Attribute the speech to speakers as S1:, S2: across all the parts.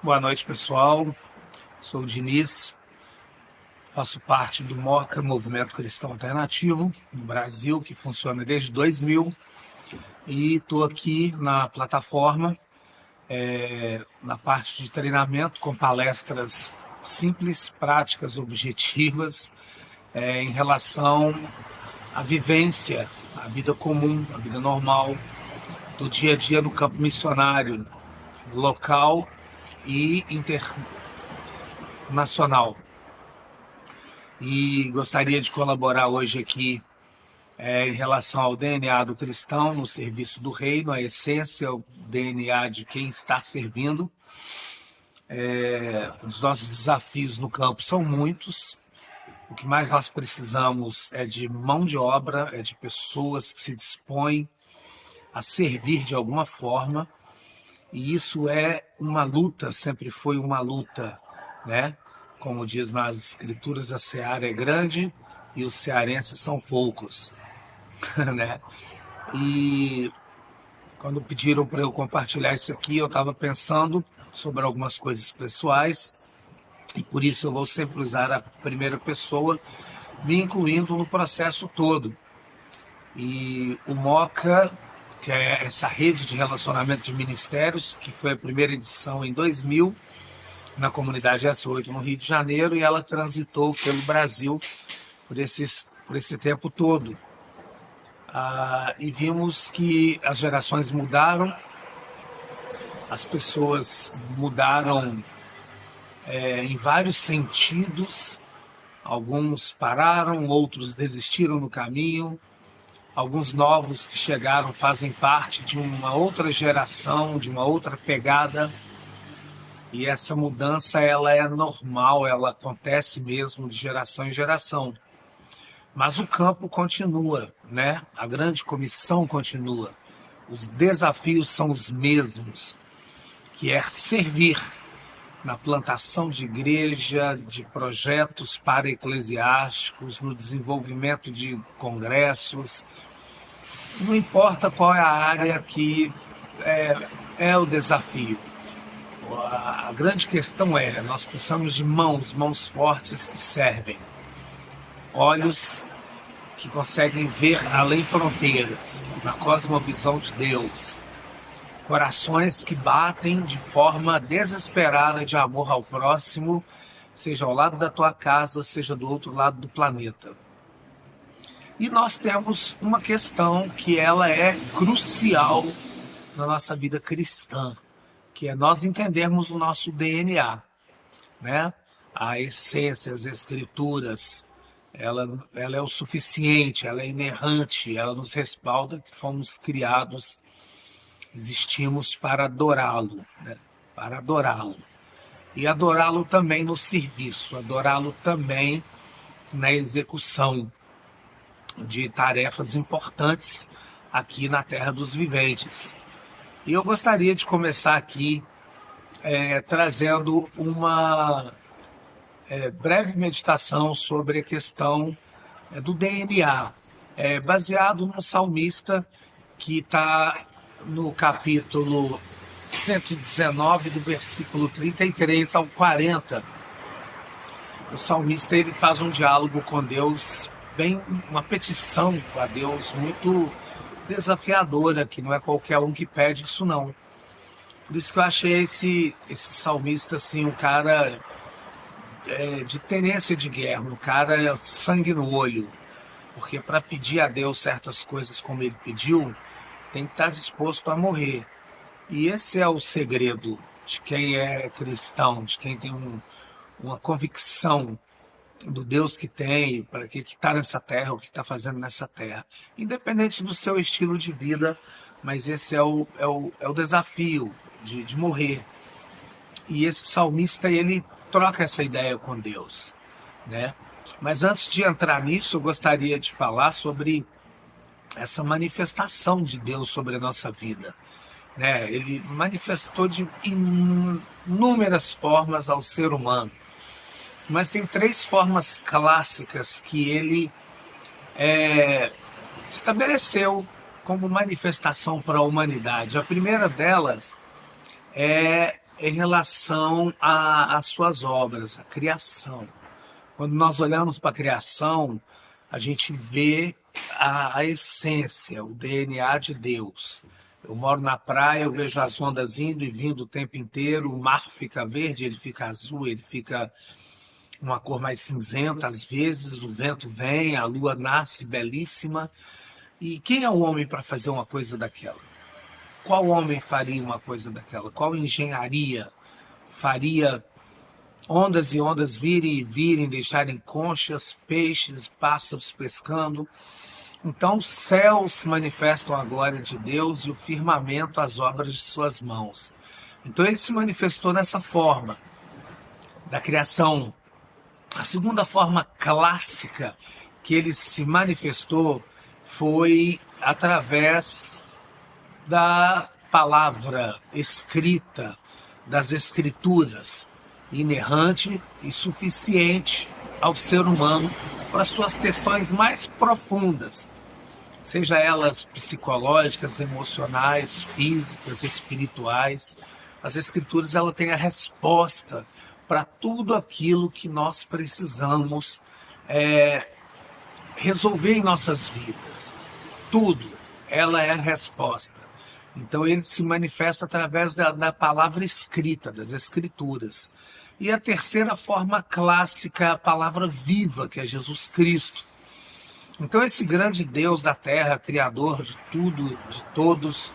S1: Boa noite, pessoal. Sou o Diniz, faço parte do MOCA, Movimento Cristão Alternativo, no Brasil, que funciona desde 2000, e estou aqui na plataforma, na parte de treinamento, com palestras simples, práticas, objetivas, em relação à vivência, à vida comum, à vida normal, do dia a dia no campo missionário, local e internacional. E gostaria de colaborar hoje aqui em relação ao DNA do cristão no serviço do reino, a essência, o DNA de quem está servindo. Os nossos desafios no campo são muitos. O que mais nós precisamos é de mão de obra, é de pessoas que se dispõem a servir de alguma forma. E isso é uma luta, sempre foi uma luta, né? Como diz nas escrituras, a seara é grande e os cearenses são poucos, né? E quando pediram para eu compartilhar isso aqui, eu estava pensando sobre algumas coisas pessoais e por isso eu vou sempre usar a primeira pessoa, me incluindo no processo todo. E o MOCA, que é essa rede de relacionamento de ministérios, que foi a primeira edição em 2000, na comunidade S8 no Rio de Janeiro, e ela transitou pelo Brasil por esse tempo todo. E vimos que as gerações mudaram, as pessoas mudaram em vários sentidos, alguns pararam, outros desistiram no caminho, alguns novos que chegaram fazem parte de uma outra geração, de uma outra pegada. E essa mudança ela é normal, ela acontece mesmo de geração em geração. Mas o campo continua, né? A grande comissão continua. Os desafios são os mesmos, que é servir na plantação de igreja, de projetos para-eclesiásticos, no desenvolvimento de congressos. Não importa qual é a área que é o desafio. A grande questão nós precisamos de mãos fortes que servem, olhos que conseguem ver além fronteiras, na cosmovisão de Deus, corações que batem de forma desesperada de amor ao próximo, seja ao lado da tua casa, seja do outro lado do planeta. E nós temos uma questão que ela é crucial na nossa vida cristã, que é nós entendermos o nosso DNA, né? A essência, as escrituras, ela é o suficiente, ela é inerrante, ela nos respalda que fomos criados, existimos para adorá-lo, né? Para adorá-lo. E adorá-lo também no serviço, adorá-lo também na execução de tarefas importantes aqui na Terra dos Viventes. E eu gostaria de começar aqui trazendo uma breve meditação sobre a questão do DNA, baseado no salmista que está no capítulo 119, do versículo 33 ao 40. O salmista ele faz um diálogo com Deus, uma petição a Deus muito desafiadora, que não é qualquer um que pede isso não. Por isso que eu achei esse salmista assim, um cara de tenência de guerra, um cara sangue no olho, porque para pedir a Deus certas coisas como ele pediu, tem que estar disposto a morrer. E esse é o segredo de quem é cristão, de quem tem uma convicção do Deus que tem, para que está nessa terra, o que está fazendo nessa terra. Independente do seu estilo de vida, mas esse é o desafio de morrer. E esse salmista, ele troca essa ideia com Deus, né? Mas antes de entrar nisso, eu gostaria de falar sobre essa manifestação de Deus sobre a nossa vida, né? Ele manifestou de inúmeras formas ao ser humano. Mas tem 3 formas clássicas que ele estabeleceu como manifestação para a humanidade. A primeira delas é em relação às suas obras, a criação. Quando nós olhamos para a criação, a gente vê a essência, o DNA de Deus. Eu moro na praia, eu vejo as ondas indo e vindo o tempo inteiro, o mar fica verde, ele fica azul, ele fica uma cor mais cinzenta, às vezes o vento vem, a lua nasce belíssima. E quem é o homem para fazer uma coisa daquela? Qual homem faria uma coisa daquela? Qual engenharia faria ondas e ondas virem e virem, deixarem conchas, peixes, pássaros pescando? Então os céus manifestam a glória de Deus e o firmamento as obras de suas mãos. Então ele se manifestou dessa forma, da criação. A segunda forma clássica que ele se manifestou foi através da palavra escrita, das escrituras, inerrante e suficiente ao ser humano para as suas questões mais profundas, seja elas psicológicas, emocionais, físicas, espirituais. As escrituras ela tem a resposta para tudo aquilo que nós precisamos resolver em nossas vidas. Tudo, ela é a resposta. Então ele se manifesta através da palavra escrita, das escrituras. E a terceira forma clássica é a palavra viva, que é Jesus Cristo. Então esse grande Deus da terra, criador de tudo, de todos,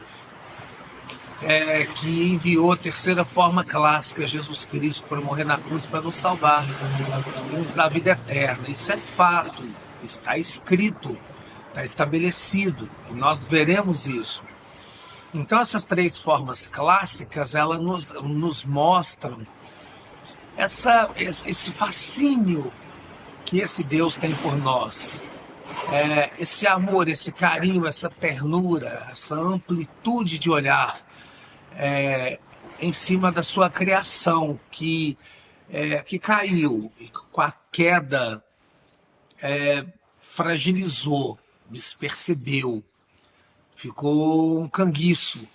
S1: que enviou a terceira forma clássica, Jesus Cristo, para morrer na cruz, para nos salvar, para nos dar vida eterna. Isso é fato, está escrito, está estabelecido, e nós veremos isso. Então essas três formas clássicas, elas nos mostram esse fascínio que esse Deus tem por nós. Esse amor, esse carinho, essa ternura, essa amplitude de olhar em cima da sua criação, que caiu e com a queda fragilizou, despercebeu, ficou um canguiço,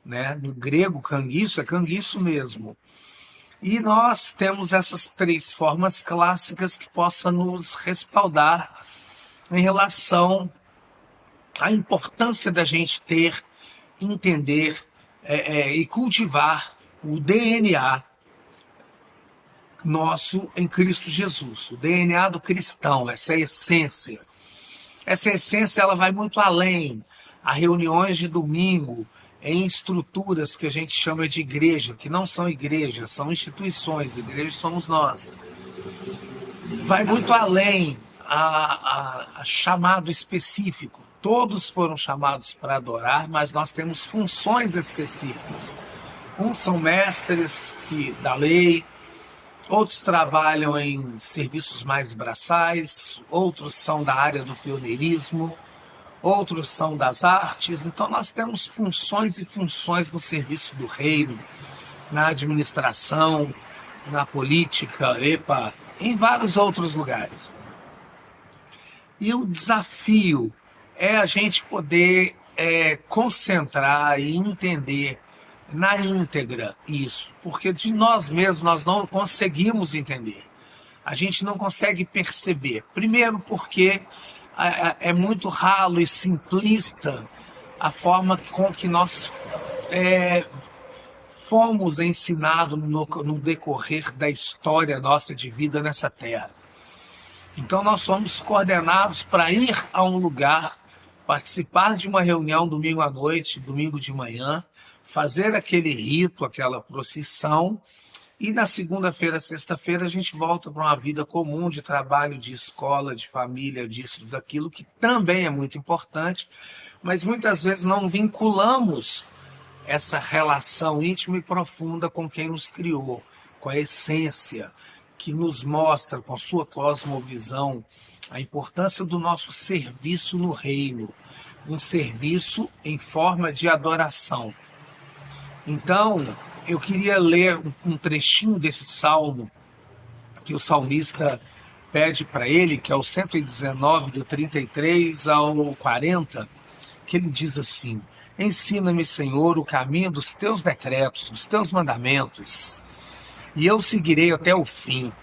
S1: né? No grego, canguiço é canguiço mesmo. E nós temos essas três formas clássicas que possam nos respaldar em relação à importância da gente entender e cultivar o DNA nosso em Cristo Jesus, o DNA do cristão, essa essência. Essa essência ela vai muito além. Há reuniões de domingo em estruturas que a gente chama de igreja, que não são igrejas, são instituições. Igrejas somos nós. Vai muito além a chamado específico. Todos foram chamados para adorar, mas nós temos funções específicas. Uns são mestres da lei, outros trabalham em serviços mais braçais, outros são da área do pioneirismo, outros são das artes. Então nós temos funções e funções no serviço do reino, na administração, na política, em vários outros lugares. E o desafio é a gente poder concentrar e entender na íntegra isso, porque de nós mesmos nós não conseguimos entender. A gente não consegue perceber. Primeiro porque é muito ralo e simplista a forma com que nós fomos ensinados no decorrer da história nossa de vida nessa terra. Então nós somos coordenados para ir a um lugar, participar de uma reunião domingo à noite, domingo de manhã, fazer aquele rito, aquela procissão, e na segunda-feira, sexta-feira, a gente volta para uma vida comum de trabalho, de escola, de família, disso, daquilo, que também é muito importante, mas muitas vezes não vinculamos essa relação íntima e profunda com quem nos criou, com a essência, que nos mostra, com sua cosmovisão, a importância do nosso serviço no reino, um serviço em forma de adoração. Então, eu queria ler um trechinho desse salmo que o salmista pede para ele, que é o 119, do 33 ao 40, que ele diz assim: Ensina-me, Senhor, o caminho dos teus decretos, dos teus mandamentos, e eu seguirei até o fim.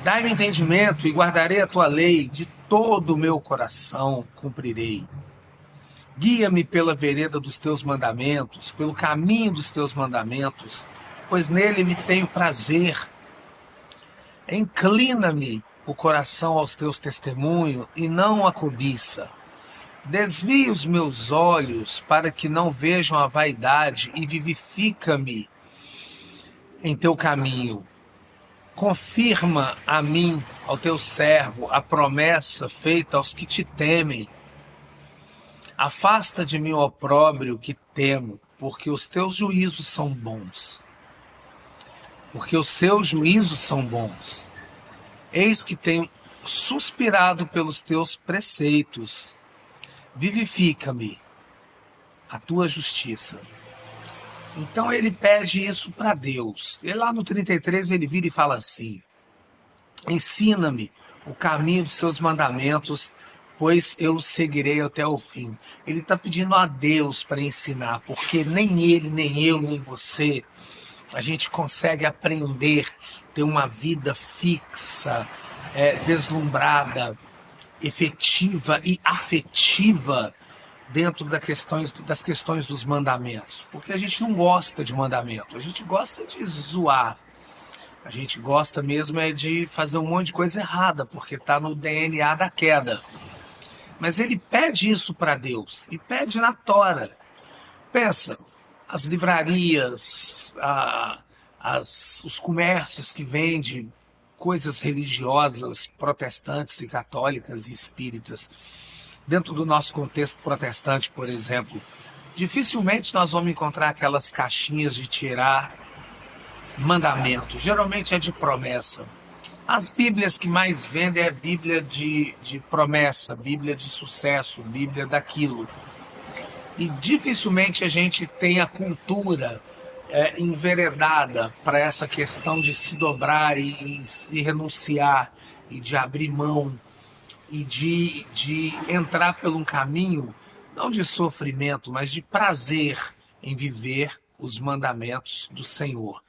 S1: Dai-me entendimento e guardarei a tua lei, de todo o meu coração cumprirei. Guia-me pela vereda dos teus mandamentos, pelo caminho dos teus mandamentos, pois nele me tenho prazer. Inclina-me o coração aos teus testemunhos e não a cobiça. Desvia os meus olhos para que não vejam a vaidade e vivifica-me em teu caminho. Confirma a mim, ao teu servo, a promessa feita aos que te temem. Afasta de mim o opróbrio que temo, porque os teus juízos são bons. Porque os seus juízos são bons. Eis que tenho suspirado pelos teus preceitos. Vivifica-me a tua justiça. Então ele pede isso para Deus. E lá no 33 ele vira e fala assim: ensina-me o caminho dos seus mandamentos, pois eu os seguirei até o fim. Ele está pedindo a Deus para ensinar, porque nem ele, nem eu, nem você, a gente consegue aprender, ter uma vida fixa, deslumbrada, efetiva e afetiva dentro das questões dos mandamentos. Porque a gente não gosta de mandamento, a gente gosta de zoar. A gente gosta mesmo de fazer um monte de coisa errada, porque está no DNA da queda. Mas ele pede isso para Deus, e pede na tora. Pensa, as livrarias, os comércios que vendem coisas religiosas, protestantes e católicas e espíritas. Dentro do nosso contexto protestante, por exemplo, dificilmente nós vamos encontrar aquelas caixinhas de tirar mandamento. Geralmente é de promessa. As bíblias que mais vendem é Bíblia de promessa, Bíblia de sucesso, Bíblia daquilo. E dificilmente a gente tem a cultura enveredada para essa questão de se dobrar e renunciar, e de abrir mão, e de entrar por um caminho, não de sofrimento, mas de prazer em viver os mandamentos do Senhor,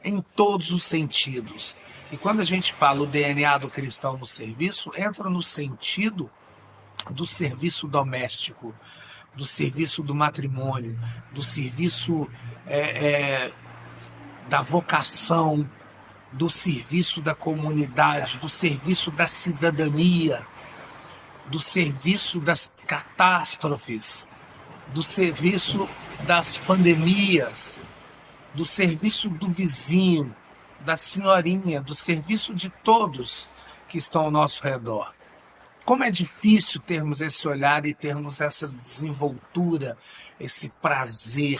S1: em todos os sentidos. E quando a gente fala o DNA do cristão no serviço, entra no sentido do serviço doméstico, do serviço do matrimônio, do serviço da vocação, do serviço da comunidade, do serviço da cidadania, do serviço das catástrofes, do serviço das pandemias, do serviço do vizinho, da senhorinha, do serviço de todos que estão ao nosso redor. Como é difícil termos esse olhar e termos essa desenvoltura, esse prazer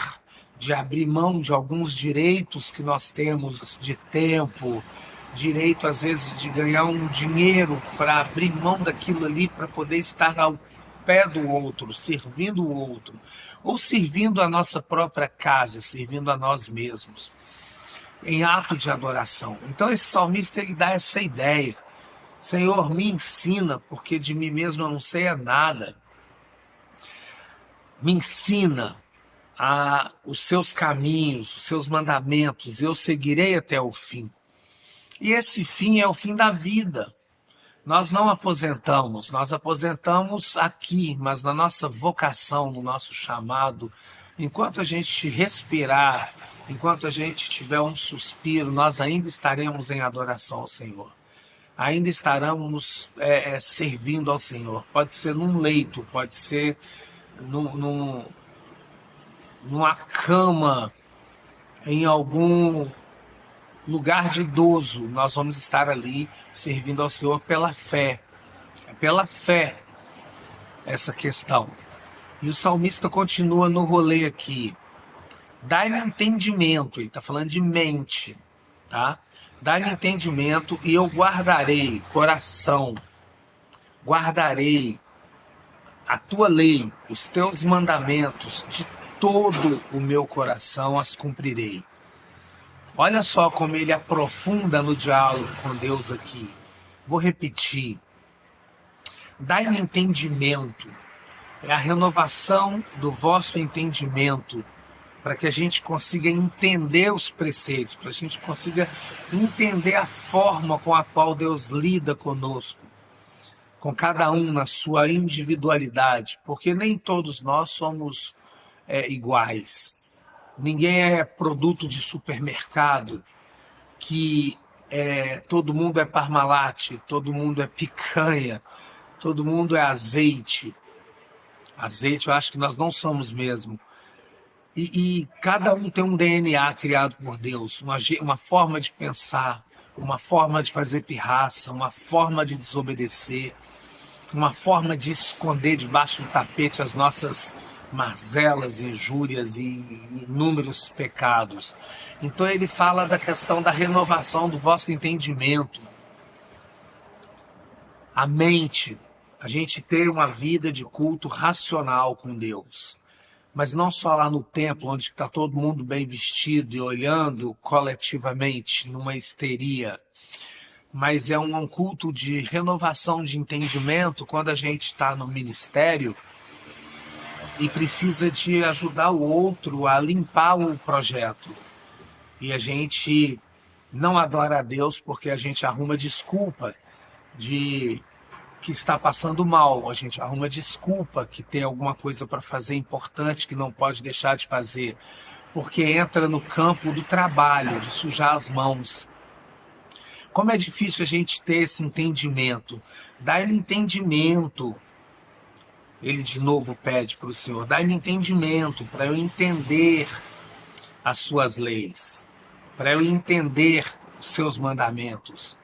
S1: de abrir mão de alguns direitos que nós temos de tempo, direito às vezes de ganhar um dinheiro para abrir mão daquilo ali para poder estar ao pé do outro, servindo o outro, ou servindo a nossa própria casa, servindo a nós mesmos, em ato de adoração. Então esse salmista ele dá essa ideia: Senhor, me ensina, porque de mim mesmo eu não sei nada. Me ensina os seus caminhos, os seus mandamentos, eu seguirei até o fim. E esse fim é o fim da vida. Nós não aposentamos, nós aposentamos aqui, mas na nossa vocação, no nosso chamado, enquanto a gente respirar, enquanto a gente tiver um suspiro, nós ainda estaremos em adoração ao Senhor. Ainda estaremos servindo ao Senhor. Pode ser num leito, pode ser numa cama, em algum lugar de idoso, nós vamos estar ali servindo ao Senhor pela fé. É pela fé essa questão. E o salmista continua no rolê aqui. Dai-me entendimento, ele está falando de mente, tá? Dai-me entendimento e eu guardarei, coração, guardarei a tua lei, os teus mandamentos, de todo o meu coração as cumprirei. Olha só como ele aprofunda no diálogo com Deus aqui. Vou repetir. Dai-me entendimento é a renovação do vosso entendimento, para que a gente consiga entender os preceitos, para que a gente consiga entender a forma com a qual Deus lida conosco, com cada um na sua individualidade, porque nem todos nós somos iguais. Ninguém é produto de supermercado, que todo mundo é Parmalat, todo mundo é picanha, todo mundo é azeite. Azeite, eu acho que nós não somos mesmo. E cada um tem um DNA criado por Deus, uma forma de pensar, uma forma de fazer pirraça, uma forma de desobedecer, uma forma de esconder debaixo do tapete as nossas mazelas, injúrias e inúmeros pecados. Então ele fala da questão da renovação do vosso entendimento, a mente, a gente ter uma vida de culto racional com Deus. Mas não só lá no templo, onde está todo mundo bem vestido e olhando coletivamente numa histeria, mas é um culto de renovação de entendimento quando a gente está no ministério e precisa de ajudar o outro a limpar o projeto. E a gente não adora a Deus porque a gente arruma desculpa de que está passando mal, a gente arruma desculpa que tem alguma coisa para fazer importante que não pode deixar de fazer, porque entra no campo do trabalho, de sujar as mãos. Como é difícil a gente ter esse entendimento. Dai-me entendimento. Ele de novo pede para o Senhor, dai-me entendimento para eu entender as suas leis, para eu entender os seus mandamentos,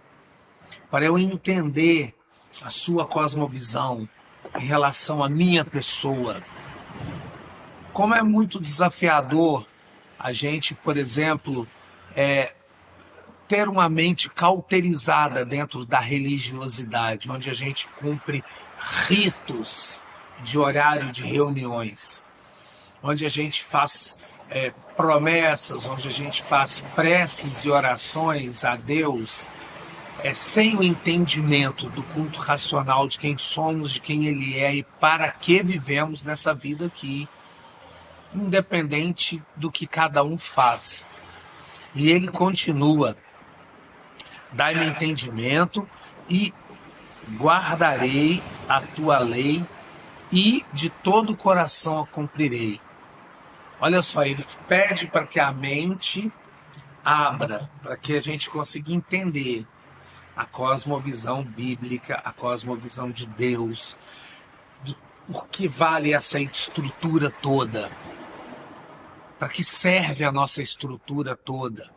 S1: para eu entender a sua cosmovisão em relação à minha pessoa. Como é muito desafiador a gente, por exemplo, ter uma mente cauterizada dentro da religiosidade, onde a gente cumpre ritos de horário de reuniões, onde a gente faz promessas, onde a gente faz preces e orações a Deus, sem o entendimento do culto racional de quem somos, de quem Ele é e para que vivemos nessa vida aqui, independente do que cada um faz. E ele continua, dai-me entendimento e guardarei a tua lei e de todo o coração a cumprirei. Olha só, ele pede para que a mente abra, para que a gente consiga entender a cosmovisão bíblica, a cosmovisão de Deus, por que vale essa estrutura toda, para que serve a nossa estrutura toda.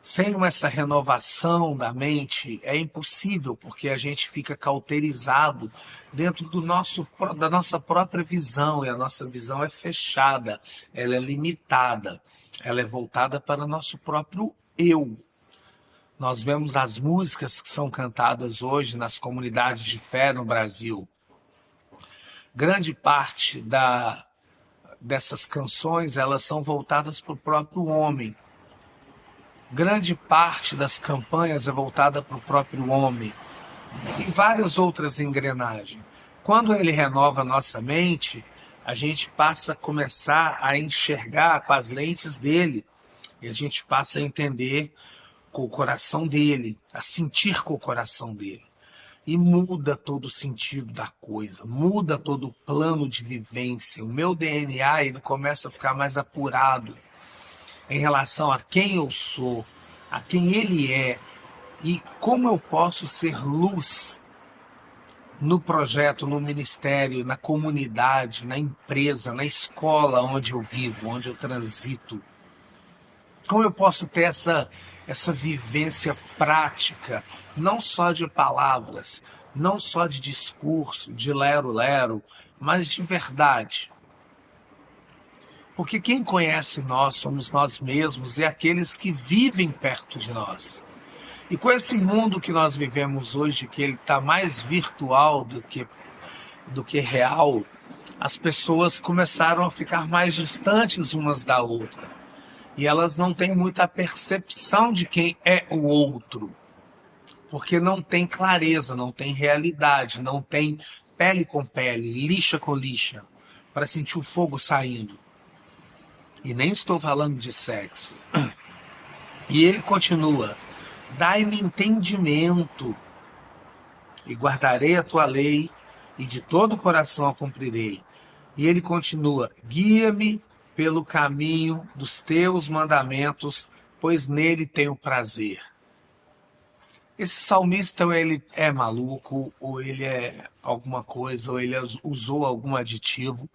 S1: Sem essa renovação da mente é impossível, porque a gente fica cauterizado dentro da nossa própria visão, e a nossa visão é fechada, ela é limitada, ela é voltada para o nosso próprio eu. Nós vemos as músicas que são cantadas hoje nas comunidades de fé no Brasil. Grande parte dessas canções, elas são voltadas para o próprio homem. Grande parte das campanhas é voltada para o próprio homem. E várias outras engrenagens. Quando ele renova a nossa mente, a gente passa a começar a enxergar com as lentes dele. E a gente passa a entender com o coração dele, a sentir com o coração dele. E muda todo o sentido da coisa, muda todo o plano de vivência. O meu DNA ele começa a ficar mais apurado em relação a quem eu sou, a quem ele é e como eu posso ser luz no projeto, no ministério, na comunidade, na empresa, na escola onde eu vivo, onde eu transito. Como eu posso ter essa vivência prática, não só de palavras, não só de discurso, de lero-lero, mas de verdade. Porque quem conhece nós somos nós mesmos e aqueles que vivem perto de nós. E com esse mundo que nós vivemos hoje, que ele está mais virtual do que real, as pessoas começaram a ficar mais distantes umas da outra. E elas não têm muita percepção de quem é o outro. Porque não tem clareza, não tem realidade, não tem pele com pele, lixa com lixa, para sentir o fogo saindo. E nem estou falando de sexo. E ele continua: dai-me entendimento, e guardarei a tua lei, e de todo o coração a cumprirei. E ele continua: guia-me pelo caminho dos teus mandamentos, pois nele tenho prazer. Esse salmista, ou ele é maluco, ou ele é alguma coisa, ou ele usou algum aditivo,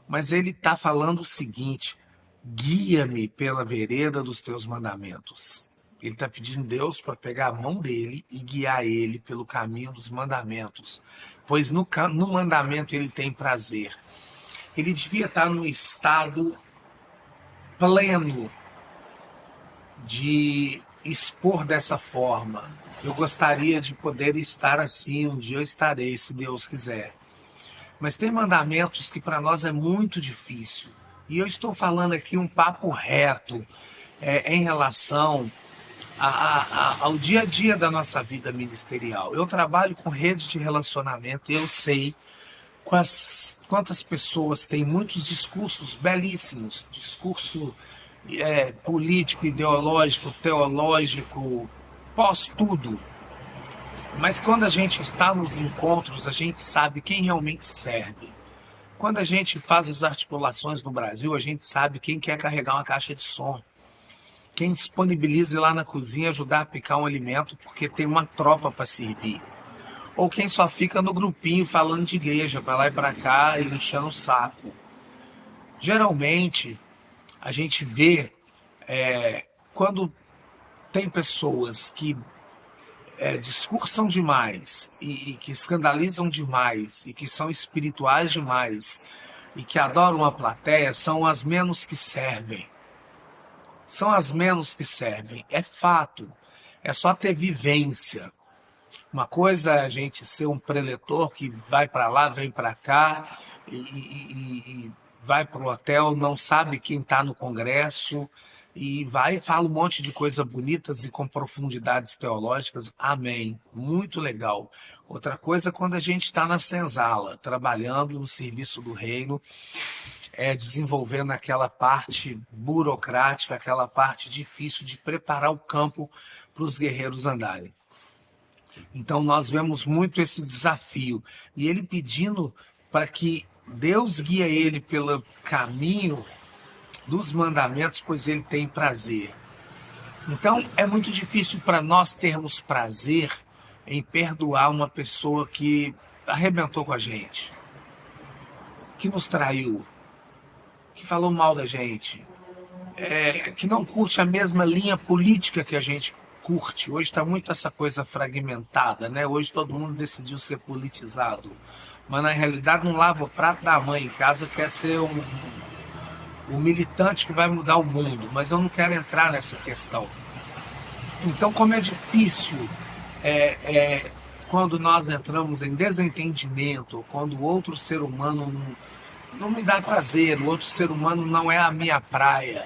S1: mas ele está falando o seguinte: guia-me pela vereda dos teus mandamentos. Ele está pedindo a Deus para pegar a mão dele e guiar ele pelo caminho dos mandamentos, pois no mandamento ele tem prazer. Ele devia estar num estado pleno de expor dessa forma. Eu gostaria de poder estar assim, um dia eu estarei, se Deus quiser. Mas tem mandamentos que para nós é muito difícil. E eu estou falando aqui um papo reto em relação ao dia a dia da nossa vida ministerial. Eu trabalho com rede de relacionamento e eu sei quantas pessoas têm muitos discursos belíssimos, discurso político, ideológico, teológico, pós-tudo. Mas quando a gente está nos encontros, a gente sabe quem realmente serve. Quando a gente faz as articulações no Brasil, a gente sabe quem quer carregar uma caixa de som. Quem disponibiliza ir lá na cozinha ajudar a picar um alimento porque tem uma tropa para servir. Ou quem só fica no grupinho falando de igreja, para lá e para cá, e enchendo o saco. Geralmente, a gente vê quando tem pessoas que discursam demais e que escandalizam demais e que são espirituais demais e que adoram a plateia, são as menos que servem. São as menos que servem. É fato. É só ter vivência. Uma coisa é a gente ser um preletor que vai para lá, vem para cá e vai para o hotel, não sabe quem está no congresso e vai e fala um monte de coisas bonitas e com profundidades teológicas. Amém. Muito legal. Outra coisa é quando a gente está na senzala, trabalhando no serviço do reino, desenvolvendo aquela parte burocrática, aquela parte difícil de preparar o campo para os guerreiros andarem. Então nós vemos muito esse desafio. E ele pedindo para que Deus guie ele pelo caminho dos mandamentos, pois ele tem prazer. Então é muito difícil para nós termos prazer em perdoar uma pessoa que arrebentou com a gente, que nos traiu, que falou mal da gente, que não curte a mesma linha política que a gente curte. Hoje está muito essa coisa fragmentada, né? Hoje todo mundo decidiu ser politizado, mas na realidade não lava o prato da mãe em casa, quer ser um militante que vai mudar o mundo, mas eu não quero entrar nessa questão. Então, como é difícil quando nós entramos em desentendimento, quando o outro ser humano não me dá prazer, o outro ser humano não é a minha praia,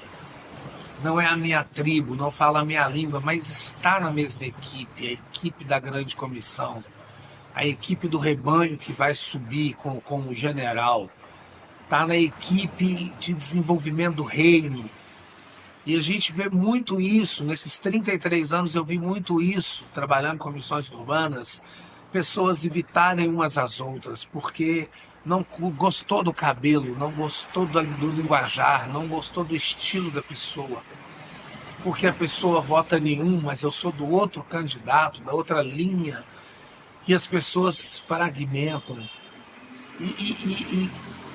S1: não é a minha tribo, não fala a minha língua, mas está na mesma equipe, a equipe da grande comissão, a equipe do rebanho que vai subir com o general, está na equipe de desenvolvimento do reino. E a gente vê muito isso, nesses 33 anos eu vi muito isso, trabalhando com missões urbanas, pessoas evitarem umas às outras, porque não gostou do cabelo, não gostou do linguajar, não gostou do estilo da pessoa. Porque a pessoa vota em um, mas eu sou do outro candidato, da outra linha, e as pessoas fragmentam. E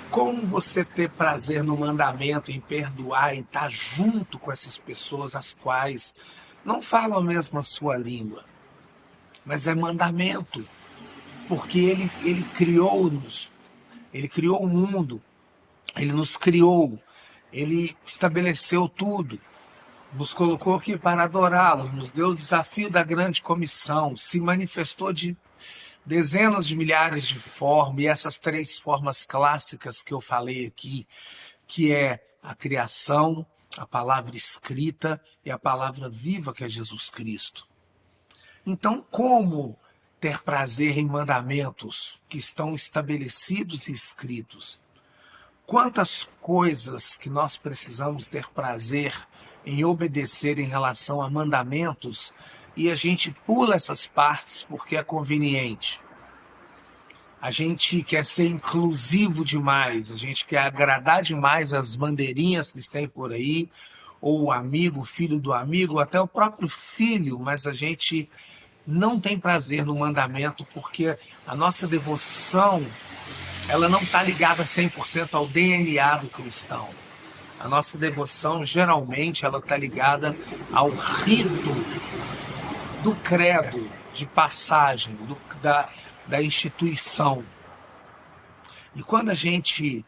S1: como você ter prazer no mandamento, em perdoar, em estar junto com essas pessoas as quais não falam a mesma sua língua, mas é mandamento, porque ele criou-nos, ele criou o mundo, ele nos criou, ele estabeleceu tudo, nos colocou aqui para adorá-lo, nos deu o desafio da grande comissão, se manifestou de dezenas de milhares de formas, e essas 3 formas clássicas que eu falei aqui, que é a criação, a palavra escrita e a palavra viva, que é Jesus Cristo. Então, como ter prazer em mandamentos que estão estabelecidos e escritos. Quantas coisas que nós precisamos ter prazer em obedecer em relação a mandamentos e a gente pula essas partes porque é conveniente. A gente quer ser inclusivo demais, a gente quer agradar demais as bandeirinhas que tem por aí, ou o amigo, o filho do amigo, ou até o próprio filho, mas a gente não tem prazer no mandamento porque a nossa devoção, ela não está ligada 100% ao DNA do cristão. A nossa devoção, geralmente, ela está ligada ao rito do credo, de passagem, da instituição. E quando a gente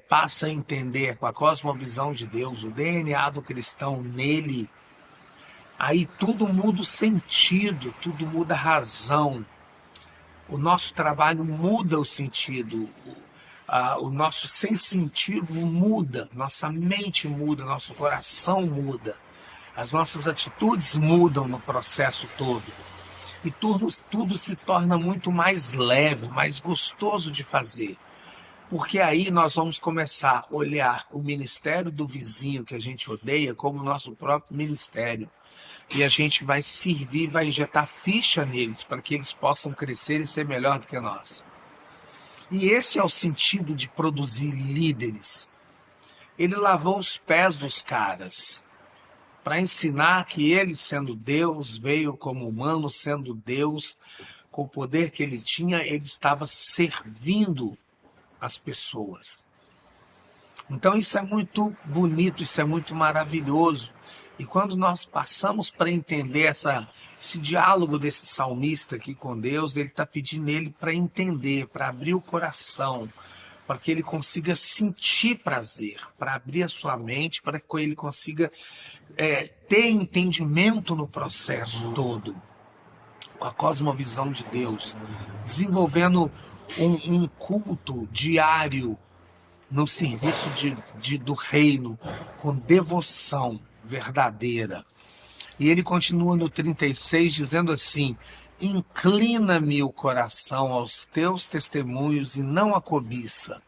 S1: passa a entender com a cosmovisão de Deus, o DNA do cristão nele, aí tudo muda o sentido, tudo muda a razão. O nosso trabalho muda o sentido, o nosso sensitivo muda, nossa mente muda, nosso coração muda, as nossas atitudes mudam no processo todo. E tudo se torna muito mais leve, mais gostoso de fazer. Porque aí nós vamos começar a olhar o ministério do vizinho que a gente odeia como o nosso próprio ministério. E a gente vai servir, vai injetar ficha neles para que eles possam crescer e ser melhor do que nós. E esse é o sentido de produzir líderes. Ele lavou os pés dos caras para ensinar que ele, sendo Deus, veio como humano, sendo Deus, com o poder que ele tinha, ele estava servindo as pessoas. Então isso é muito bonito, isso é muito maravilhoso. E quando nós passamos para entender esse diálogo desse salmista aqui com Deus, ele está pedindo ele para entender, para abrir o coração, para que ele consiga sentir prazer, para abrir a sua mente, para que ele consiga ter entendimento no processo todo, com a cosmovisão de Deus, desenvolvendo um culto diário no serviço do reino, com devoção verdadeira. E ele continua no 36 dizendo assim: inclina-me o coração aos teus testemunhos e não a cobiça.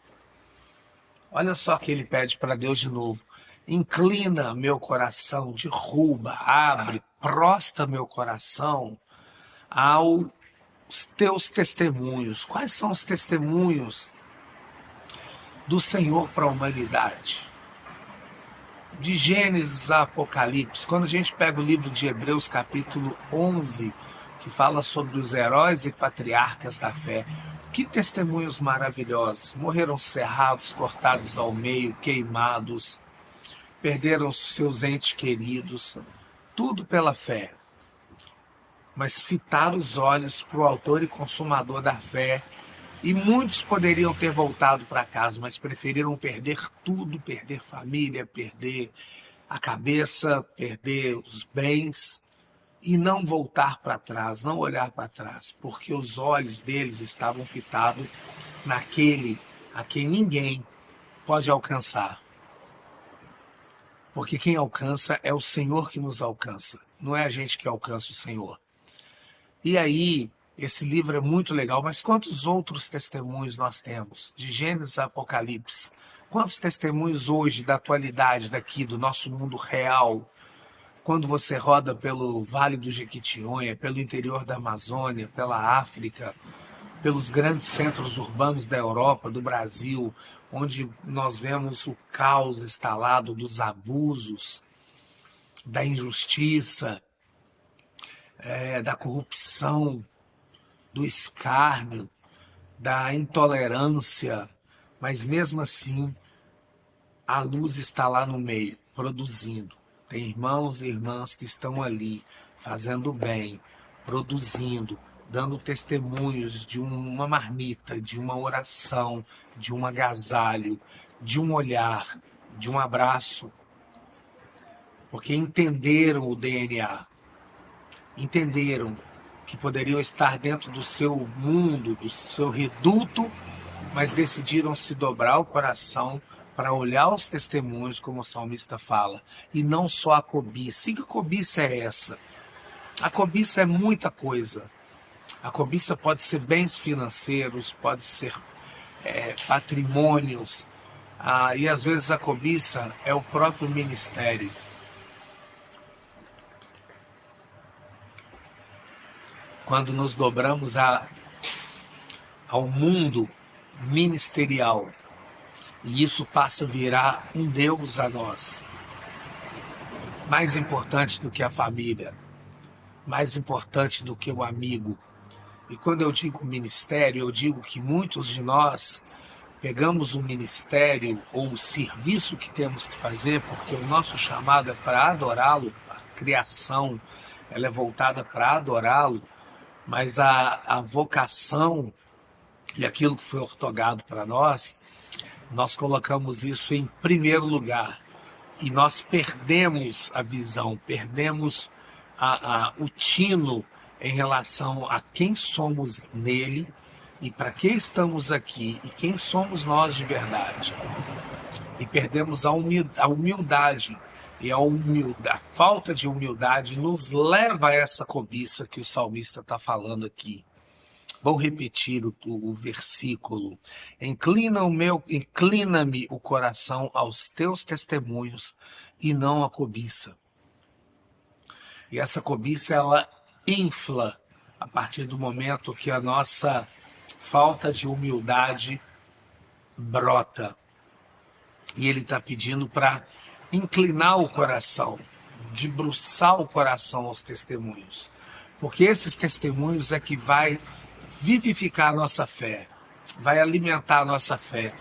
S1: Olha só que ele pede para Deus de novo: inclina meu coração, derruba, abre, prostra meu coração aos teus testemunhos. Quais são os testemunhos do Senhor para a humanidade? De Gênesis a Apocalipse, quando a gente pega o livro de Hebreus capítulo 11, que fala sobre os heróis e patriarcas da fé, que testemunhos maravilhosos! Morreram cerrados, cortados ao meio, queimados, perderam seus entes queridos, tudo pela fé. Mas fitaram os olhos para o autor e consumador da fé, e muitos poderiam ter voltado para casa, mas preferiram perder tudo, perder família, perder a cabeça, perder os bens, e não voltar para trás, não olhar para trás, porque os olhos deles estavam fitados naquele a quem ninguém pode alcançar. Porque quem alcança é o Senhor que nos alcança, não é a gente que alcança o Senhor. E aí, esse livro é muito legal, mas quantos outros testemunhos nós temos? De Gênesis a Apocalipse. Quantos testemunhos hoje, da atualidade daqui, do nosso mundo real? Quando você roda pelo Vale do Jequitinhonha, pelo interior da Amazônia, pela África, pelos grandes centros urbanos da Europa, do Brasil, onde nós vemos o caos instalado dos abusos, da injustiça, da corrupção, do escárnio, da intolerância, mas mesmo assim a luz está lá no meio, produzindo. Tem irmãos e irmãs que estão ali fazendo bem, produzindo, dando testemunhos de uma marmita, de uma oração, de um agasalho, de um olhar, de um abraço, porque entenderam o DNA, entenderam que poderiam estar dentro do seu mundo, do seu reduto, mas decidiram se dobrar o coração para olhar os testemunhos, como o salmista fala, e não só a cobiça. E que cobiça é essa? A cobiça é muita coisa. A cobiça pode ser bens financeiros, pode ser patrimônios, e às vezes a cobiça é o próprio ministério. Quando nos dobramos ao mundo ministerial, e isso passa a virar um Deus a nós. Mais importante do que a família, mais importante do que o amigo. E quando eu digo ministério, eu digo que muitos de nós pegamos o ministério ou o serviço que temos que fazer, porque o nosso chamado é para adorá-lo, a criação ela é voltada para adorá-lo, mas a vocação e aquilo que foi ortogado para nós colocamos isso em primeiro lugar. E nós perdemos a visão, perdemos o tino em relação a quem somos nele e para que estamos aqui e quem somos nós de verdade. E perdemos a humildade. E a falta de humildade nos leva a essa cobiça que o salmista está falando aqui. Vou repetir o versículo. Inclina-me o coração aos teus testemunhos e não a cobiça. E essa cobiça, ela infla a partir do momento que a nossa falta de humildade brota. E ele está pedindo para inclinar o coração, debruçar o coração aos testemunhos. Porque esses testemunhos é que vai vivificar a nossa fé, vai alimentar a nossa fé,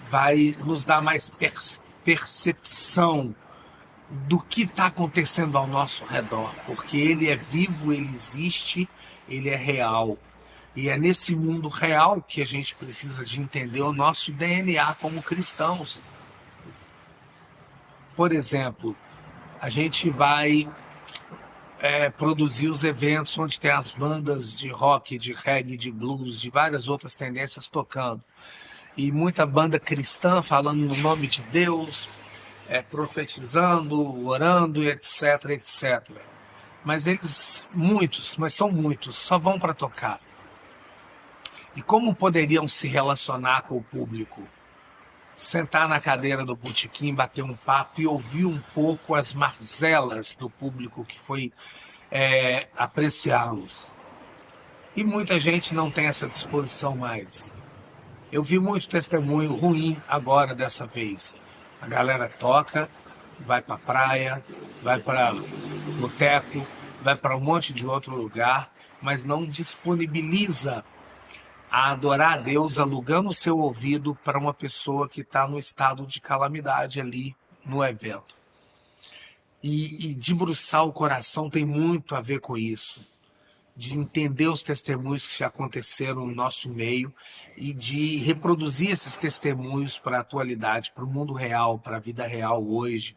S1: vai nos dar mais percepção do que está acontecendo ao nosso redor, porque ele é vivo, ele existe, ele é real. E é nesse mundo real que a gente precisa de entender o nosso DNA como cristãos. Por exemplo, a gente vai produzir os eventos onde tem as bandas de rock, de reggae, de blues, de várias outras tendências tocando. E muita banda cristã falando no nome de Deus, profetizando, orando, etc, etc. Mas são muitos, só vão para tocar. E como poderiam se relacionar com o público? Sentar na cadeira do botequim, bater um papo e ouvir um pouco as mazelas do público que foi apreciá-los. E muita gente não tem essa disposição mais. Eu vi muito testemunho ruim agora dessa vez. A galera toca, vai para a praia, vai para boteco, vai para um monte de outro lugar, mas não disponibiliza a adorar a Deus, alugando o seu ouvido para uma pessoa que está no estado de calamidade ali no evento. E debruçar o coração tem muito a ver com isso, de entender os testemunhos que já aconteceram no nosso meio e de reproduzir esses testemunhos para a atualidade, para o mundo real, para a vida real hoje.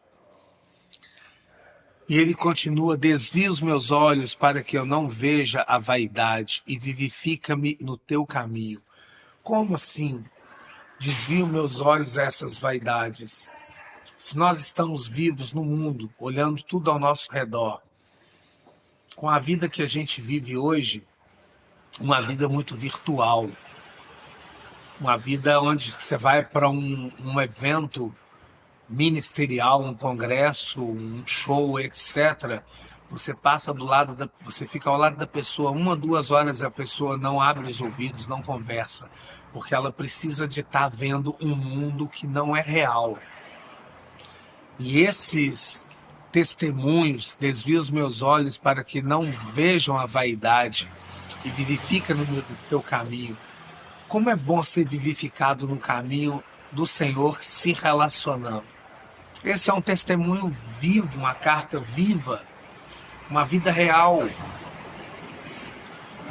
S1: E ele continua: desvia os meus olhos para que eu não veja a vaidade e vivifica-me no teu caminho. Como assim? Desvio meus olhos a essas vaidades. Se nós estamos vivos no mundo, olhando tudo ao nosso redor, com a vida que a gente vive hoje, uma vida muito virtual, uma vida onde você vai para um evento ministerial, um congresso, um show, etc. Você você fica ao lado da pessoa 1, 2 horas e a pessoa não abre os ouvidos, não conversa, porque ela precisa de estar vendo um mundo que não é real. E esses testemunhos desviam os meus olhos para que não vejam a vaidade e vivifica no teu caminho. Como é bom ser vivificado no caminho do Senhor, se relacionando. Esse é um testemunho vivo, uma carta viva, uma vida real.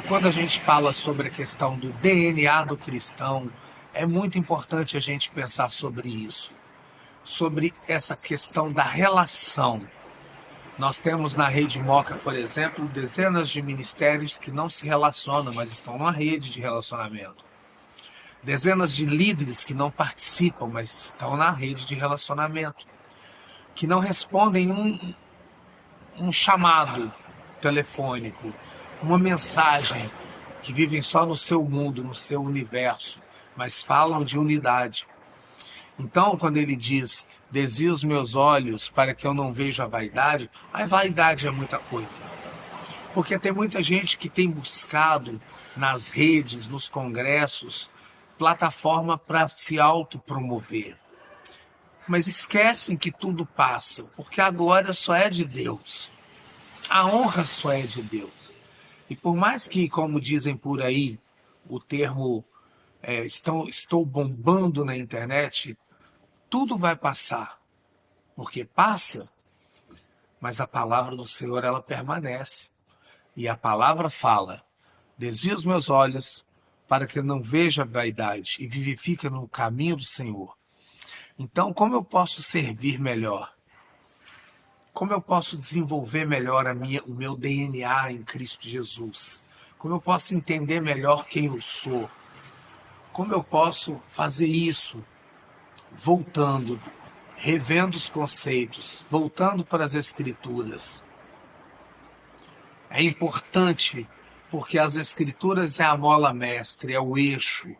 S1: Quando a gente fala sobre a questão do DNA do cristão, é muito importante a gente pensar sobre isso, sobre essa questão da relação. Nós temos na Rede Moca, por exemplo, dezenas de ministérios que não se relacionam, mas estão numa rede de relacionamento. Dezenas de líderes que não participam, mas estão na rede de relacionamento. Que não respondem um chamado telefônico, uma mensagem que vivem só no seu mundo, no seu universo, mas falam de unidade. Então, quando ele diz, desvio os meus olhos para que eu não veja a vaidade, a vaidade é muita coisa. Porque tem muita gente que tem buscado nas redes, nos congressos, plataforma para se autopromover. Mas esquecem que tudo passa, porque a glória só é de Deus. A honra só é de Deus. E por mais que, como dizem por aí, o termo estou bombando na internet, tudo vai passar. Porque passa, mas a palavra do Senhor, ela permanece. E a palavra fala, desvia os meus olhos para que eu não veja a vaidade e vivifique no caminho do Senhor. Então, como eu posso servir melhor? Como eu posso desenvolver melhor o meu DNA em Cristo Jesus? Como eu posso entender melhor quem eu sou? Como eu posso fazer isso? Voltando, revendo os conceitos, voltando para as Escrituras. É importante porque as Escrituras é a mola mestre, é o eixo.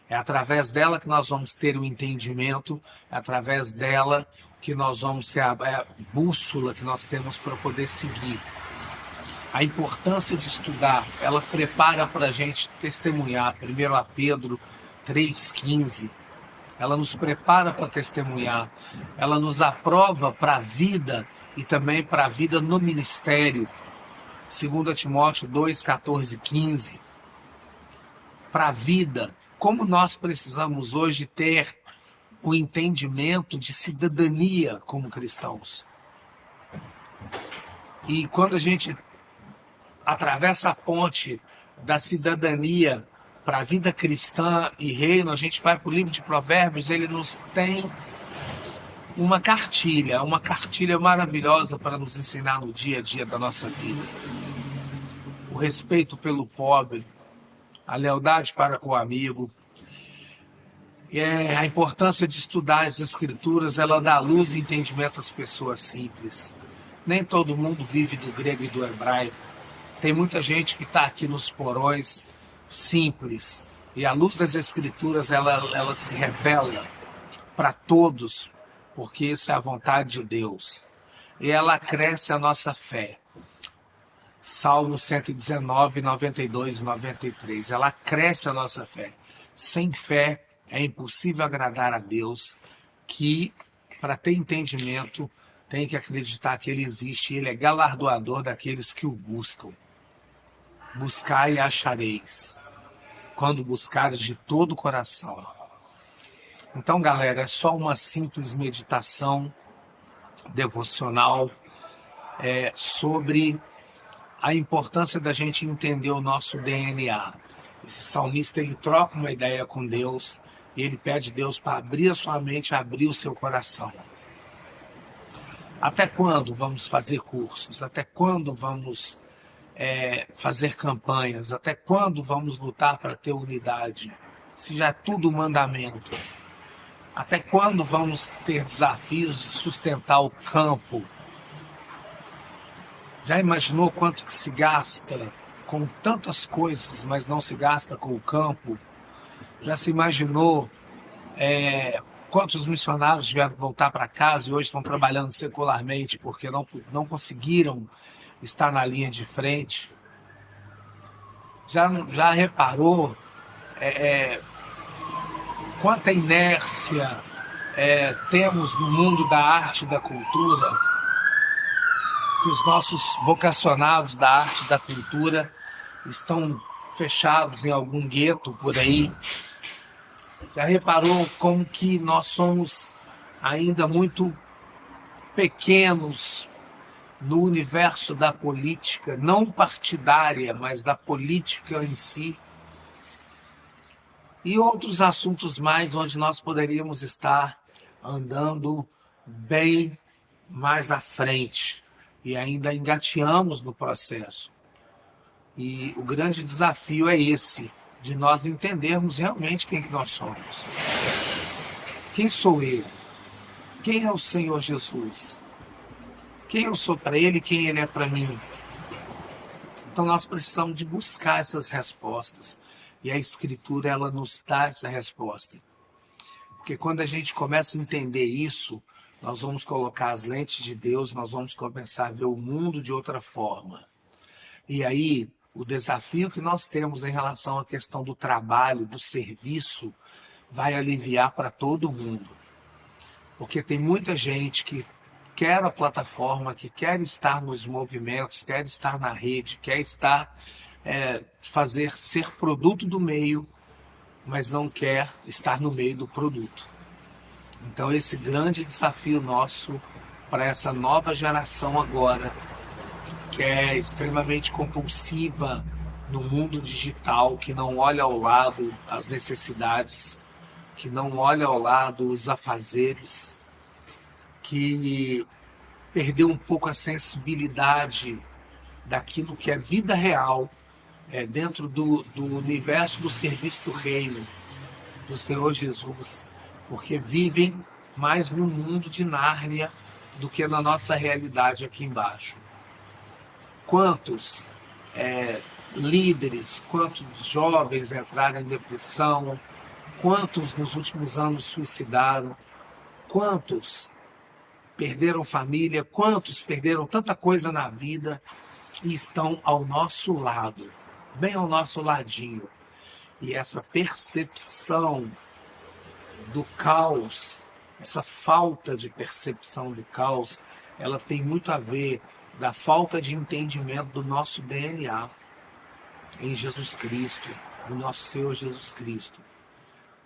S1: É através dela que nós vamos ter o entendimento, é através dela que nós vamos ter a bússola que nós temos para poder seguir. A importância de estudar, ela prepara para a gente testemunhar. 1 Pedro 3,15, ela nos prepara para testemunhar, ela nos aprova para a vida e também para a vida no ministério. 2 Timóteo 2, 14 e 15, para a vida. Como nós precisamos hoje ter o entendimento de cidadania como cristãos. E quando a gente atravessa a ponte da cidadania para a vida cristã e reino, a gente vai para o livro de Provérbios, ele nos tem uma cartilha maravilhosa para nos ensinar no dia a dia da nossa vida. O respeito pelo pobre, a lealdade para com o amigo. E a importância de estudar as Escrituras, ela dá luz e entendimento às pessoas simples. Nem todo mundo vive do grego e do hebraico. Tem muita gente que está aqui nos porões simples. E a luz das Escrituras, ela se revela para todos, porque isso é a vontade de Deus. E ela acresce a nossa fé. Salmo 119, 92 e 93. Ela acresce a nossa fé. Sem fé é impossível agradar a Deus, que para ter entendimento tem que acreditar que Ele existe e Ele é galardoador daqueles que o buscam. Buscai e achareis, quando buscares de todo o coração. Então, galera, é só uma simples meditação devocional sobre a importância da gente entender o nosso DNA. Esse salmista, ele troca uma ideia com Deus e ele pede a Deus para abrir a sua mente, abrir o seu coração. Até quando vamos fazer cursos? Até quando vamos fazer campanhas? Até quando vamos lutar para ter unidade? Se já é tudo mandamento. Até quando vamos ter desafios de sustentar o campo? Já imaginou quanto que se gasta com tantas coisas, mas não se gasta com o campo? Já se imaginou quantos missionários tiveram que voltar para casa e hoje estão trabalhando secularmente porque não conseguiram estar na linha de frente? Já reparou quanta inércia temos no mundo da arte e da cultura? Que os nossos vocacionados da arte e da cultura estão fechados em algum gueto por aí. Já reparou como que nós somos ainda muito pequenos no universo da política, não partidária, mas da política em si? E outros assuntos mais onde nós poderíamos estar andando bem mais à frente. E ainda engateamos no processo. E o grande desafio é esse, de nós entendermos realmente quem que nós somos. Quem sou eu? Quem é o Senhor Jesus? Quem eu sou para Ele e quem Ele é para mim? Então nós precisamos de buscar essas respostas. E a Escritura, ela nos dá essa resposta. Porque quando a gente começa a entender isso, nós vamos colocar as lentes de Deus, nós vamos começar a ver o mundo de outra forma. E aí, o desafio que nós temos em relação à questão do trabalho, do serviço, vai aliviar para todo mundo. Porque tem muita gente que quer a plataforma, que quer estar nos movimentos, quer estar na rede, quer estar, ser produto do meio, mas não quer estar no meio do produto. Então esse grande desafio nosso para essa nova geração agora, que é extremamente compulsiva no mundo digital, que não olha ao lado as necessidades, que não olha ao lado os afazeres, que perdeu um pouco a sensibilidade daquilo que é vida real, dentro do universo do serviço do reino, do Senhor Jesus, porque vivem mais no mundo de Nárnia do que na nossa realidade aqui embaixo. Quantos líderes, quantos jovens entraram em depressão, quantos nos últimos anos suicidaram, quantos perderam família, quantos perderam tanta coisa na vida e estão ao nosso lado, bem ao nosso ladinho. E essa percepção do caos, essa falta de percepção do caos, ela tem muito a ver da falta de entendimento do nosso DNA em Jesus Cristo, no nosso Senhor Jesus Cristo.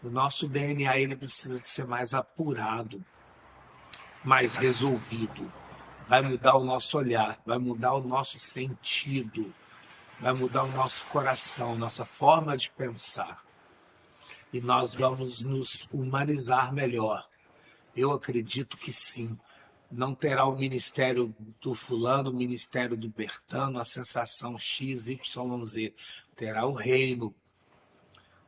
S1: O nosso DNA, ele precisa de ser mais apurado, mais resolvido. Vai mudar o nosso olhar, vai mudar o nosso sentido, vai mudar o nosso coração, nossa forma de pensar. E nós vamos nos humanizar melhor. Eu acredito que sim. Não terá o ministério do fulano, o ministério do Bertano, a sensação X, Y, Z. Terá o reino,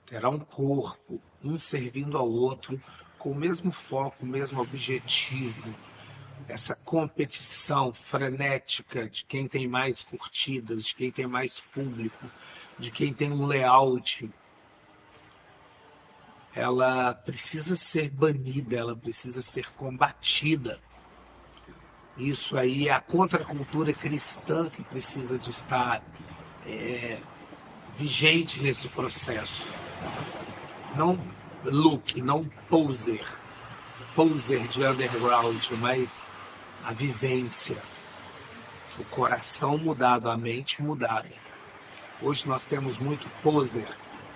S1: terá um corpo, um servindo ao outro, com o mesmo foco, o mesmo objetivo. Essa competição frenética de quem tem mais curtidas, de quem tem mais público, de quem tem um layout, ela precisa ser banida, ela precisa ser combatida. Isso aí é a contracultura cristã que precisa de estar vigente nesse processo. Não look, não poser de underground, mas a vivência, o coração mudado, a mente mudada. Hoje nós temos muito poser,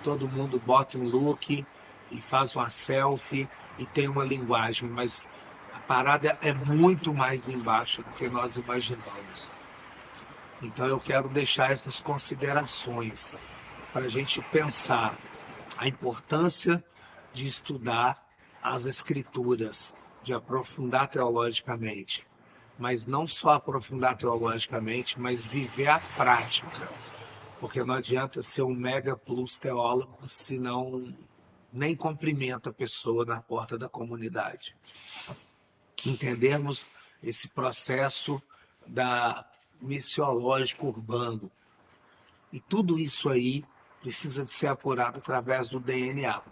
S1: todo mundo bota um look e faz uma selfie e tem uma linguagem, mas a parada é muito mais embaixo do que nós imaginamos. Então eu quero deixar essas considerações para a gente pensar a importância de estudar as Escrituras, de aprofundar teologicamente, mas não só aprofundar teologicamente, mas viver a prática, porque não adianta ser um mega plus teólogo se não nem cumprimenta a pessoa na porta da comunidade. Entendermos esse processo da missiológico urbano. E tudo isso aí precisa de ser apurado através do DNA.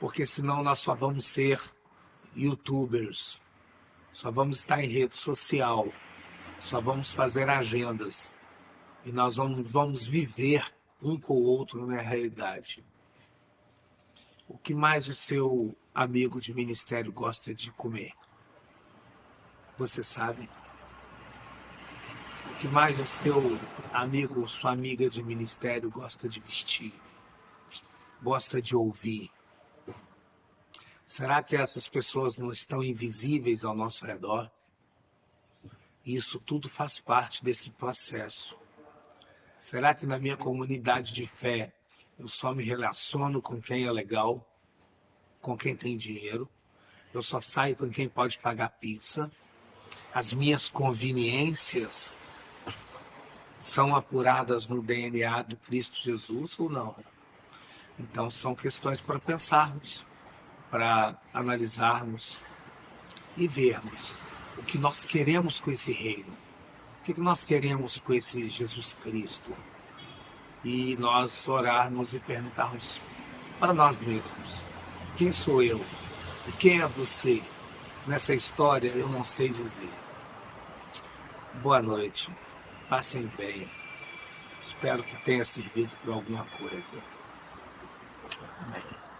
S1: Porque senão nós só vamos ser youtubers, só vamos estar em rede social, só vamos fazer agendas. E nós vamos viver um com o outro na realidade. O que mais o seu amigo de ministério gosta de comer? Você sabe? O que mais o seu amigo ou sua amiga de ministério gosta de vestir? Gosta de ouvir? Será que essas pessoas não estão invisíveis ao nosso redor? Isso tudo faz parte desse processo. Será que na minha comunidade de fé eu só me relaciono com quem é legal, com quem tem dinheiro? Eu só saio com quem pode pagar pizza? As minhas conveniências são apuradas no DNA do Cristo Jesus ou não? Então são questões para pensarmos, para analisarmos e vermos o que nós queremos com esse reino. O que nós queremos com esse Jesus Cristo? E nós orarmos e perguntarmos para nós mesmos: quem sou eu? E quem é você? Nessa história eu não sei dizer. Boa noite, passem bem. Espero que tenha servido para alguma coisa. Amém.